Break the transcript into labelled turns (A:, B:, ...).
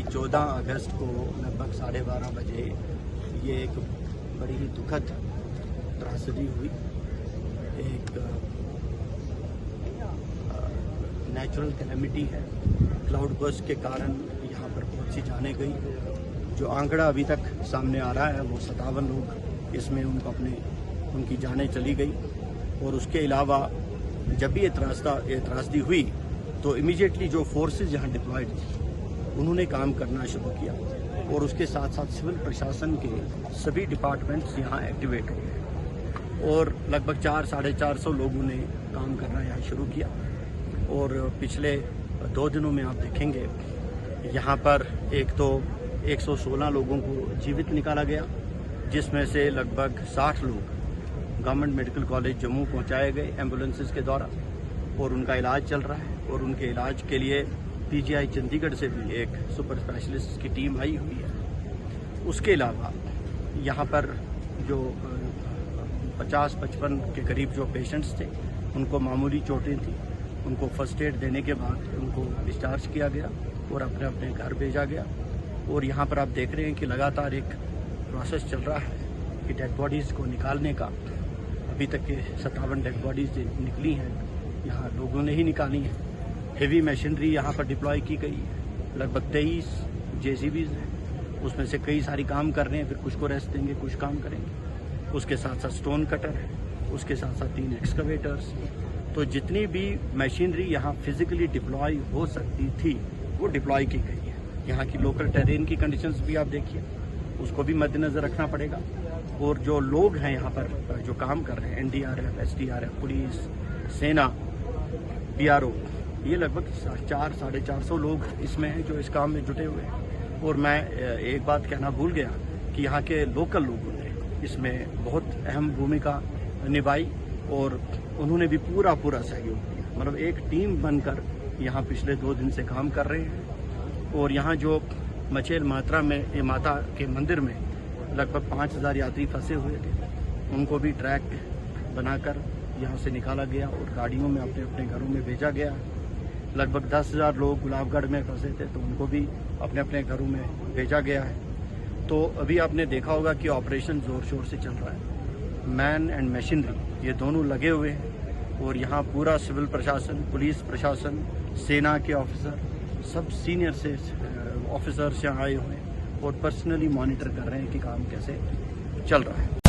A: कि 14 अगस्त को लगभग 12:30 बजे ये एक बड़ी ही दुखद त्रासदी हुई। एक नेचुरल कैलेमिटी है, क्लाउड बर्स्ट के कारण यहाँ पर बहुत सी जानें गई। जो आंकड़ा अभी तक सामने आ रहा है वो 57 लोग इसमें उनकी जानें चली गई। और उसके अलावा जब भी ये त्रासदी हुई तो इमीडिएटली जो फोर्सेस यहाँ डिप्लॉयड थी उन्होंने काम करना शुरू किया और उसके साथ साथ सिविल प्रशासन के सभी डिपार्टमेंट्स यहाँ एक्टिवेट हो गए और लगभग 400-450 लोगों ने काम करना यहाँ शुरू किया। और पिछले 2 दिनों में आप देखेंगे यहाँ पर एक तो 116 लोगों को जीवित निकाला गया, जिसमें से लगभग 60 लोग गवर्नमेंट मेडिकल कॉलेज जम्मू पहुँचाए गए एम्बुलेंसेस के द्वारा और उनका इलाज चल रहा है। और उनके इलाज के लिए पीजीआई चंडीगढ़ से भी एक सुपर स्पेशलिस्ट की टीम आई हुई है। उसके अलावा यहाँ पर जो 50-55 के करीब जो पेशेंट्स थे उनको मामूली चोटें थी, उनको फर्स्ट एड देने के बाद उनको डिस्चार्ज किया गया और अपने अपने घर भेजा गया। और यहाँ पर आप देख रहे हैं कि लगातार एक प्रोसेस चल रहा है कि डेड बॉडीज़ को निकालने का। अभी तक के 57 डेड बॉडीज़ निकली हैं, यहाँ लोगों ने ही निकाली हैं। हेवी मशीनरी यहाँ पर डिप्लॉय की गई है, लगभग 23 जेसीबीज़ हैं, उसमें से कई सारी काम कर रहे हैं, फिर कुछ को रेस्ट देंगे, कुछ काम करेंगे। उसके साथ साथ स्टोन कटर है, उसके साथ साथ 3 एक्सकवेटर्स। तो जितनी भी मशीनरी यहाँ फिजिकली डिप्लॉय हो सकती थी वो डिप्लॉय की गई है। यहाँ की लोकल टेरेन की कंडीशंस भी आप देखिए, उसको भी मद्देनज़र रखना पड़ेगा। और जो लोग हैं यहाँ पर जो काम कर रहे हैं, एनडीआरएफ, एसडीआरएफ, पुलिस, सेना, बीआरओ, ये लगभग 400-450 लोग इसमें हैं जो इस काम में जुटे हुए हैं। और मैं एक बात कहना भूल गया कि यहाँ के लोकल लोगों ने इसमें बहुत अहम भूमिका निभाई और उन्होंने भी पूरा सहयोग दिया। मतलब एक टीम बनकर यहाँ पिछले 2 दिन से काम कर रहे हैं। और यहाँ जो मचेल मात्रा में ये माता के मंदिर में लगभग 5000 यात्री फंसे हुए थे, उनको भी ट्रैक बनाकर यहाँ से निकाला गया और गाड़ियों में अपने अपने घरों में भेजा गया। लगभग 10,000 लोग गुलाबगढ़ में फंसे थे तो उनको भी अपने अपने घरों में भेजा गया है। तो अभी आपने देखा होगा कि ऑपरेशन ज़ोर शोर से चल रहा है, मैन एंड मशीनरी ये दोनों लगे हुए हैं। और यहाँ पूरा सिविल प्रशासन, पुलिस प्रशासन, सेना के ऑफिसर, सब सीनियर से ऑफिसर्स यहाँ आए हुए हैं और पर्सनली मॉनिटर कर रहे हैं कि काम कैसे चल रहा है।